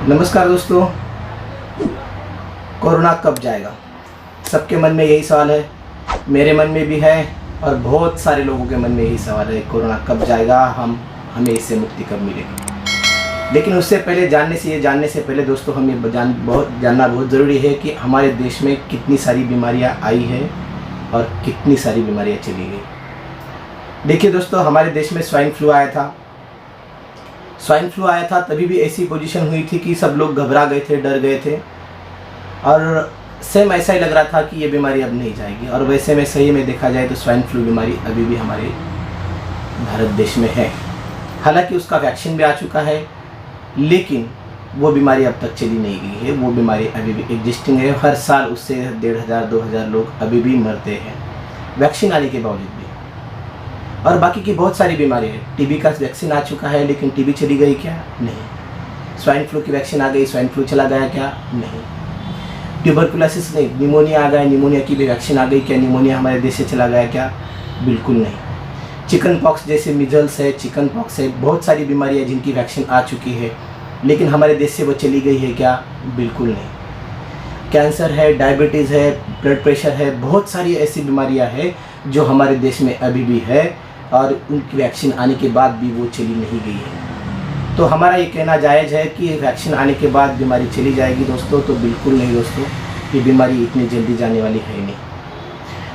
नमस्कार दोस्तों। कोरोना कब जाएगा? सबके मन में यही सवाल है, मेरे मन में भी है और बहुत सारे लोगों के मन में यही सवाल है, कोरोना कब जाएगा, हमें इससे मुक्ति कब मिलेगी। लेकिन उससे पहले जानने से पहले दोस्तों हमें जानना बहुत ज़रूरी है कि हमारे देश में कितनी सारी बीमारियां आई है और कितनी सारी बीमारियां चली गई। देखिए दोस्तों, हमारे देश में स्वाइन फ्लू आया था तभी भी ऐसी पोजीशन हुई थी कि सब लोग घबरा गए थे, डर गए थे और सेम ऐसा ही लग रहा था कि ये बीमारी अब नहीं जाएगी। और वैसे में सही में देखा जाए तो स्वाइन फ्लू बीमारी अभी भी हमारे भारत देश में है। हालांकि उसका वैक्सीन भी आ चुका है, लेकिन वो बीमारी अब तक चली नहीं गई है। वो बीमारी अभी भी एग्जिस्टिंग है। हर साल उससे 1500-2000 लोग अभी भी मरते हैं वैक्सीन आने के बावजूद भी। और बाकी की बहुत सारी बीमारी है। टीबी का वैक्सीन आ चुका है, लेकिन टीबी चली गई क्या? नहीं। स्वाइन फ्लू की वैक्सीन आ गई, स्वाइन फ्लू चला गया क्या? नहीं। ट्यूबरकुलोसिस नहीं, निमोनिया आ गया, निमोनिया की भी वैक्सीन आ गई क्या? निमोनिया हमारे देश से चला गया क्या? बिल्कुल नहीं। चिकन पॉक्स जैसे मिजल्स है, चिकन पॉक्स है, बहुत सारी बीमारियाँ जिनकी वैक्सीन आ चुकी है, लेकिन हमारे देश से वो चली गई है क्या? बिल्कुल नहीं। कैंसर है, डायबिटीज़ है, ब्लड प्रेशर है, बहुत सारी ऐसी बीमारियाँ हैं जो हमारे देश में अभी भी है और उनकी वैक्सीन आने के बाद भी वो चली नहीं गई है। तो हमारा ये कहना जायज़ है कि वैक्सीन आने के बाद बीमारी चली जाएगी दोस्तों, तो बिल्कुल नहीं दोस्तों, ये बीमारी इतनी जल्दी जाने वाली है नहीं।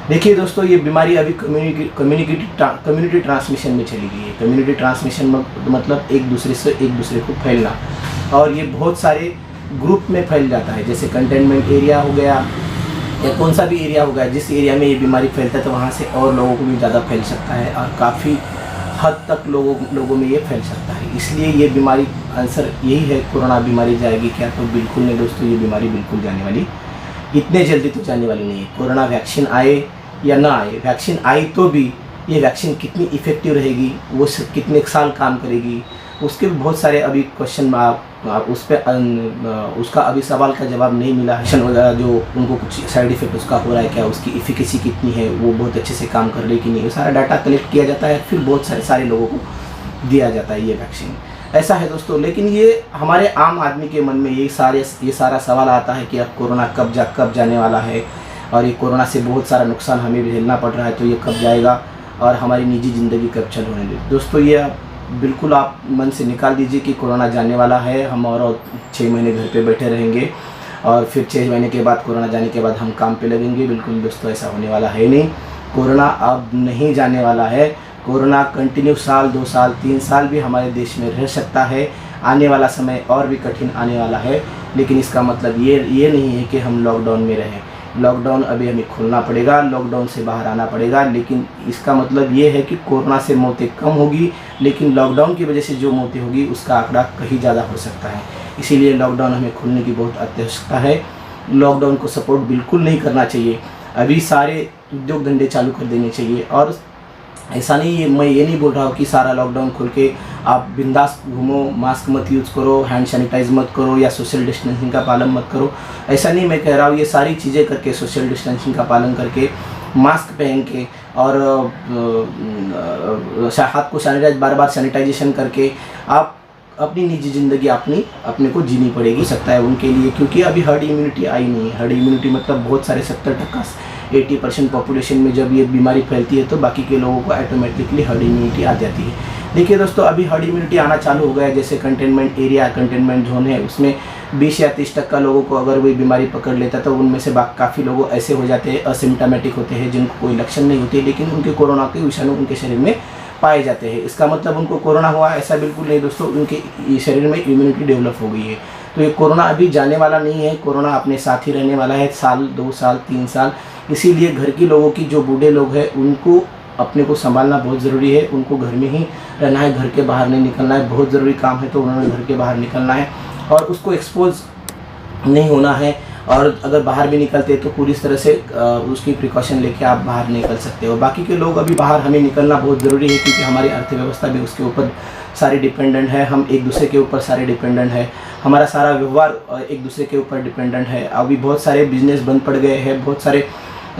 देखिए दोस्तों, ये बीमारी अभी कम्युनिटी ट्रांसमिशन में चली गई है। कम्युनिटी ट्रांसमिशन मतलब एक दूसरे को फैलना, और ये बहुत सारे ग्रुप में फैल जाता है। जैसे कंटेनमेंट एरिया हो गया या कौन सा भी एरिया होगा, जिस एरिया में ये बीमारी फैलता है तो वहाँ से और लोगों को भी ज़्यादा फैल सकता है और काफ़ी हद तक लोगों में ये फैल सकता है। इसलिए ये बीमारी, आंसर यही है, कोरोना बीमारी जाएगी क्या? तो बिल्कुल नहीं दोस्तों, ये बीमारी बिल्कुल जाने वाली, इतने जल्दी तो जाने वाली नहीं है। कोरोना वैक्सीन आए या ना आए, वैक्सीन आई तो भी ये वैक्सीन कितनी इफ़ेक्टिव रहेगी, वो कितने साल काम करेगी, उसके भी बहुत सारे अभी क्वेश्चन उस पर उसका अभी सवाल का जवाब नहीं मिला है। वगैरह जो उनको कुछ साइड इफ़ेक्ट उसका हो रहा है क्या, उसकी इफ़िकेसी कितनी है, वो बहुत अच्छे से काम कर रही है कि नहीं, वो सारा डाटा कलेक्ट किया जाता है, फिर बहुत सारे लोगों को दिया जाता है ये वैक्सीन। ऐसा है दोस्तों। लेकिन ये हमारे आम आदमी के मन में ये सारा सवाल आता है कि अब कोरोना कब जाने वाला है, और ये कोरोना से बहुत सारा नुकसान हमें भी झेलना पड़ रहा है, तो ये कब जाएगा और हमारी निजी ज़िंदगी कब चालू होने देगी। दोस्तों, ये बिल्कुल आप मन से निकाल दीजिए कि कोरोना जाने वाला है, हम और 6 महीने घर पे बैठे रहेंगे और फिर 6 महीने के बाद, कोरोना जाने के बाद हम काम पे लगेंगे। बिल्कुल दोस्तों, ऐसा होने वाला है नहीं। कोरोना अब नहीं जाने वाला है। कोरोना कंटिन्यू साल, 2 साल, 3 साल भी हमारे देश में रह सकता है। आने वाला समय और भी कठिन आने वाला है, लेकिन इसका मतलब ये नहीं है कि हम लॉकडाउन में रहें। लॉकडाउन अभी हमें खोलना पड़ेगा, लॉकडाउन से बाहर आना पड़ेगा, लेकिन इसका मतलब ये है कि कोरोना से मौतें कम होगी, लेकिन लॉकडाउन की वजह से जो मौतें होगी उसका आंकड़ा कहीं ज़्यादा हो सकता है। इसीलिए लॉकडाउन हमें खोलने की बहुत आवश्यकता है। लॉकडाउन को सपोर्ट बिल्कुल नहीं करना चाहिए। अभी सारे उद्योग धंधे चालू कर देने चाहिए। और ऐसा नहीं, मैं ये नहीं बोल रहा हूँ कि सारा लॉकडाउन खोल के आप बिंदास घूमो, मास्क मत यूज़ करो, हैंड सैनिटाइज मत करो या सोशल डिस्टेंसिंग का पालन मत करो। ऐसा नहीं मैं कह रहा हूँ। ये सारी चीज़ें करके, सोशल डिस्टेंसिंग का पालन करके, मास्क पहन के और हाथ को सैनिटाइज, बार सैनिटाइजेशन करके आप अपनी निजी ज़िंदगी अपने को जीनी पड़ेगी। सकता है उनके लिए, क्योंकि अभी हर्ड इम्यूनिटी आई नहीं है। हर्ड इम्यूनिटी मतलब बहुत सारे 70% 80% पॉपुलेशन में जब ये बीमारी फैलती है तो बाकी के लोगों को ऑटोमेटिकली हर्ड इम्यूनिटी आ जाती है। देखिए दोस्तों, अभी हर्ड इम्यूनिटी आना चालू हो गया है। जैसे कंटेनमेंट एरिया, कंटेनमेंट जोन है, उसमें 20 या 30% लोगों को अगर वही बीमारी पकड़ लेता तो उनमें से काफ़ी लोग ऐसे हो जाते हैं, असिम्प्टोमेटिक होते हैं, जिनको कोई लक्षण नहीं होते, लेकिन उनके कोरोना के विषाणु उनके शरीर में पाए जाते हैं। इसका मतलब उनको कोरोना हुआ ऐसा बिल्कुल नहीं दोस्तों, उनके शरीर में इम्यूनिटी डेवलप हो गई है। तो ये कोरोना अभी जाने वाला नहीं है। कोरोना अपने साथ ही रहने वाला है, साल, 2 साल, 3 साल। इसीलिए घर के लोगों की, जो बूढ़े लोग हैं, उनको अपने को संभालना बहुत ज़रूरी है। उनको घर में ही रहना है, घर के बाहर नहीं निकलना है। बहुत ज़रूरी काम है तो उन्होंने घर के बाहर निकलना है और उसको एक्सपोज नहीं होना है। और अगर बाहर भी निकलते हैं तो पूरी तरह से उसकी प्रिकॉशन लेके आप बाहर निकल सकते हो। बाकी के लोग अभी बाहर हमें निकलना बहुत ज़रूरी है, क्योंकि हमारी अर्थव्यवस्था भी उसके ऊपर सारी डिपेंडेंट है। हम एक दूसरे के ऊपर सारे डिपेंडेंट है। हमारा सारा व्यवहार एक दूसरे के ऊपर डिपेंडेंट है। अभी बहुत सारे बिजनेस बंद पड़ गए हैं, बहुत सारे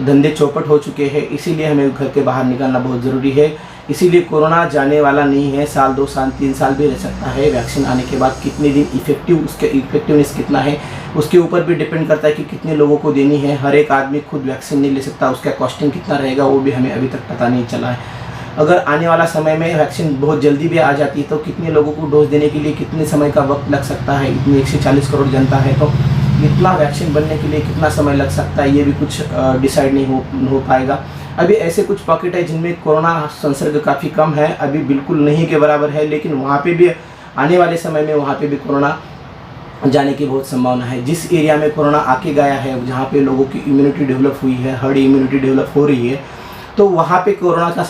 धंधे चौपट हो चुके हैं। इसीलिए हमें घर के बाहर निकलना बहुत ज़रूरी है, इसीलिए कोरोना जाने वाला नहीं है, साल 2 साल 3 साल भी रह सकता है। वैक्सीन आने के बाद कितने दिन उसके इफेक्टिवनेस कितना है उसके ऊपर भी डिपेंड करता है कि कितने लोगों को देनी है। हर एक आदमी खुद वैक्सीन नहीं ले सकता, उसका कॉस्टिंग कितना रहेगा वो भी हमें अभी तक पता नहीं चला है। अगर आने वाला समय में वैक्सीन बहुत जल्दी भी आ जाती है तो कितने लोगों को डोज देने के लिए कितने समय का वक्त लग सकता है। इतनी 140 करोड़ जनता है तो इतना वैक्सीन बनने के लिए कितना समय लग सकता है ये भी कुछ डिसाइड नहीं हो पाएगा। अभी ऐसे कुछ पॉकेट है जिनमें कोरोना संसर्ग काफ़ी कम है, अभी बिल्कुल नहीं के बराबर है, लेकिन वहाँ पे भी आने वाले समय में वहाँ पे भी कोरोना जाने की बहुत संभावना है। जिस एरिया में कोरोना आके गया है, जहाँ पे लोगों की इम्यूनिटी डेवलप हुई है, हर्ड इम्यूनिटी डेवलप हो रही है, तो वहाँ पे कोरोना का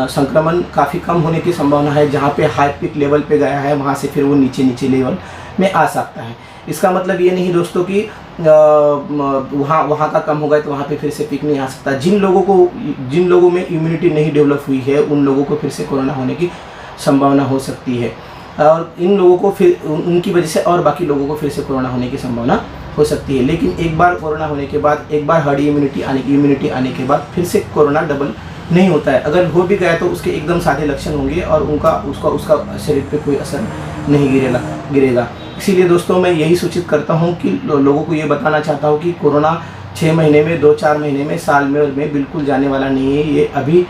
संक्रमण काफ़ी कम होने की संभावना है। जहाँ पे हाई पीक लेवल पे गया है वहाँ से फिर वो नीचे लेवल में आ सकता है। इसका मतलब ये नहीं दोस्तों कि वहाँ का कम हो गया तो वहाँ पे फिर से पीक नहीं आ सकता। जिन लोगों में इम्यूनिटी नहीं डेवलप हुई है उन लोगों को फिर से कोरोना होने की संभावना हो सकती है, और इन लोगों को फिर उनकी वजह से और बाकी लोगों को फिर से कोरोना होने की संभावना हो सकती है। लेकिन एक बार कोरोना होने के बाद, एक बार हर्ड इम्यूनिटी आने के बाद फिर से कोरोना डबल नहीं होता है। अगर हो भी गया तो उसके एकदम सादे लक्षण होंगे और उसका शरीर पे कोई असर नहीं गिरेगा। इसीलिए दोस्तों मैं यही सूचित करता हूँ कि लोगों को ये बताना चाहता हूँ कि कोरोना 6 महीने में, 2-4 महीने में, साल में बिल्कुल जाने वाला नहीं है। ये अभी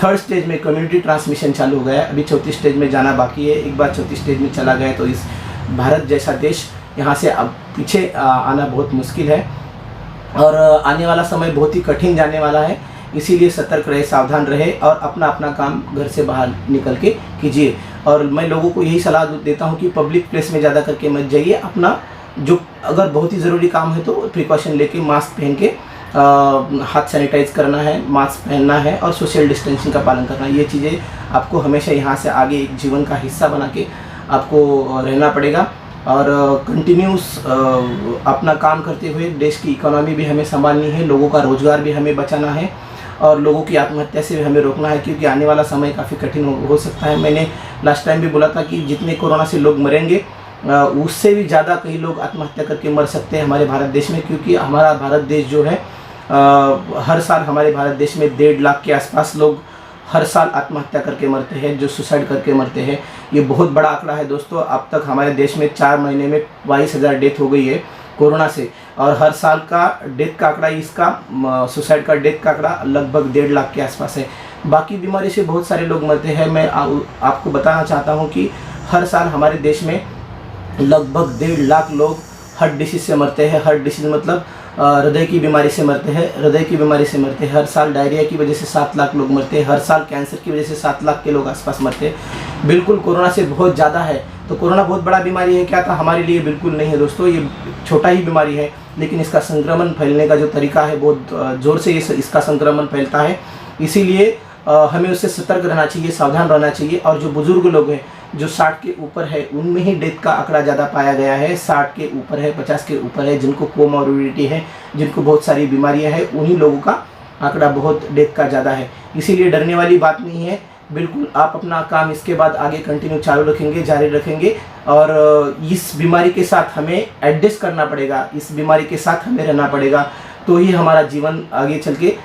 3rd स्टेज में कम्युनिटी ट्रांसमिशन चालू हो गया है, अभी 4थी स्टेज में जाना बाकी है। एक बार 4थी स्टेज में चला गया तो इस भारत जैसा देश यहाँ से अब पीछे आना बहुत मुश्किल है और आने वाला समय बहुत ही कठिन जाने वाला है। इसीलिए सतर्क रहे, सावधान रहे और अपना काम घर से बाहर निकल के कीजिए। और मैं लोगों को यही सलाह देता हूँ कि पब्लिक प्लेस में ज़्यादा करके मत जाइए। अपना जो अगर बहुत ही ज़रूरी काम है तो प्रिकॉशन लेके मास्क पहन के हाथ सैनिटाइज करना है, मास्क पहनना है और सोशल डिस्टेंसिंग का पालन करना है। ये चीज़ें आपको हमेशा यहाँ से आगे एक जीवन का हिस्सा बना के आपको रहना पड़ेगा और कंटिन्यूस अपना काम करते हुए देश की इकोनॉमी भी हमें संभालनी है, लोगों का रोज़गार भी हमें बचाना है और लोगों की आत्महत्या से भी हमें रोकना है, क्योंकि आने वाला समय काफ़ी कठिन हो सकता है। मैंने लास्ट टाइम भी बोला था कि जितने कोरोना से लोग मरेंगे उससे भी ज़्यादा कई लोग आत्महत्या करके मर सकते हैं हमारे भारत देश में, क्योंकि हमारा भारत देश जो है हर साल हमारे भारत देश में 1.5 लाख के आसपास लोग हर साल आत्महत्या करके मरते हैं, जो सुसाइड करके मरते हैं। ये बहुत बड़ा आंकड़ा है दोस्तों। अब तक हमारे देश में 4 महीने में 22,000 डेथ हो गई है कोरोना से, और हर साल का डेथ का आंकड़ा, इसका सुसाइड का डेथ का आंकड़ा लगभग 1.5 लाख के आसपास है। बाकी बीमारी से बहुत सारे लोग मरते हैं। मैं आपको बताना चाहता हूँ कि हर साल हमारे देश में लगभग 1.5 लाख लोग हार्ट डिसीज से मरते हैं। हार्ट डिसीज मतलब हृदय की बीमारी से मरते हैं, हृदय की बीमारी से मरते हैं। हर साल डायरिया की वजह से 7 लाख लोग मरते हैं, हर साल कैंसर की वजह से 7 लाख के लोग आसपास मरते हैं। बिल्कुल कोरोना से बहुत ज़्यादा है। तो कोरोना बहुत बड़ा बीमारी है क्या? था हमारे लिए बिल्कुल नहीं है दोस्तों, ये छोटा ही बीमारी है, लेकिन इसका संक्रमण फैलने का जो तरीका है बहुत ज़ोर से इसका संक्रमण फैलता है। इसीलिए हमें उससे सतर्क रहना चाहिए, सावधान रहना चाहिए। और जो बुजुर्ग लोग हैं जो 60 के ऊपर है उनमें ही डेथ का आंकड़ा ज़्यादा पाया गया है। 60 के ऊपर है, 50 के ऊपर है, जिनको कोमोर्बिडिटी है, जिनको बहुत सारी बीमारियां हैं, उन्हीं लोगों का आंकड़ा बहुत डेथ का ज़्यादा है। इसीलिए डरने वाली बात नहीं है। बिल्कुल आप अपना काम इसके बाद आगे कंटिन्यू चालू रखेंगे, जारी रखेंगे, और इस बीमारी के साथ हमें एडजस्ट करना पड़ेगा, इस बीमारी के साथ हमें रहना पड़ेगा, तो ही हमारा जीवन आगे चल के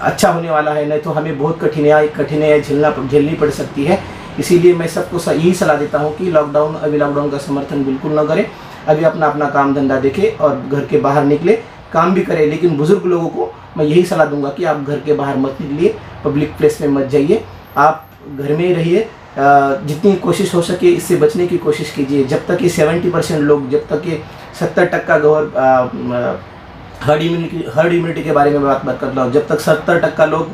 अच्छा होने वाला है। नहीं तो हमें बहुत कठिनाई झेलनी पड़ सकती है। इसीलिए मैं सबको यही सलाह देता हूँ कि अभी लॉकडाउन का समर्थन बिल्कुल न करें। अभी अपना काम धंधा देखें और घर के बाहर निकले, काम भी करें। लेकिन बुजुर्ग लोगों को मैं यही सलाह दूंगा कि आप घर के बाहर मत निकलिए, पब्लिक प्लेस में मत जाइए, आप घर में ही रहिए। जितनी कोशिश हो सके इससे बचने की कोशिश कीजिए। जब तक ये 70% लोग, जब तक ये 70% हर्ड इम्यूनिटी के बारे में बात कर रहा हूँ, जब तक 70% लोग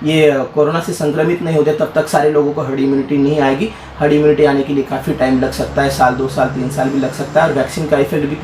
ये कोरोना से संक्रमित नहीं होते तब तक सारे लोगों को हर्ड इम्यूनिटी नहीं आएगी। हर्ड इम्यूनिटी आने के लिए काफ़ी टाइम लग सकता है, साल, 2 साल, 3 साल भी लग सकता है। और वैक्सीन का इफेक्ट भी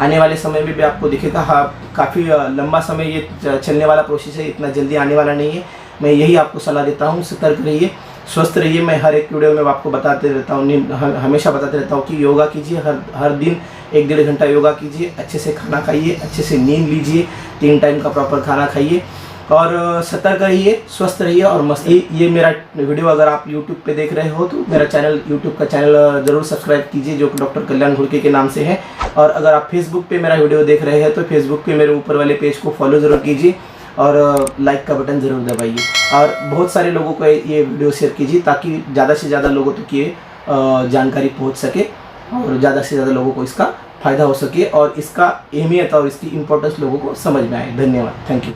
आने वाले समय में भी आपको दिखेगा। हाँ, काफ़ी लंबा समय ये चलने वाला प्रोसेस है, इतना जल्दी आने वाला नहीं है। मैं यही आपको सलाह देता हूँ, सतर्क रहिए, स्वस्थ रहिए। मैं हर एक वीडियो में आपको बताते रहता हूँ, हमेशा बताते रहता हूँ कि योगा कीजिए, हर दिन 1-1.5 घंटा योगा कीजिए, अच्छे से खाना खाइए, अच्छे से नींद लीजिए, 3 टाइम का प्रॉपर खाना खाइए और सतर्क रहिए, स्वस्थ रहिए और मस्त। ये मेरा वीडियो अगर आप YouTube पे देख रहे हो तो मेरा चैनल, YouTube का चैनल ज़रूर सब्सक्राइब कीजिए, जो डॉक्टर कल्याण घुड़के के नाम से है। और अगर आप Facebook पे मेरा वीडियो देख रहे हैं तो Facebook पे मेरे ऊपर वाले पेज को फॉलो ज़रूर कीजिए और लाइक का बटन ज़रूर दबाइए। और बहुत सारे लोगों को ये वीडियो शेयर कीजिए ताकि ज़्यादा से ज़्यादा लोगों तक ये जानकारी पहुंच सके और ज़्यादा से ज़्यादा लोगों को इसका फ़ायदा हो सके और इसका अहमियत और इसकी इम्पोर्टेंस लोगों को समझ में आए। धन्यवाद, थैंक यू।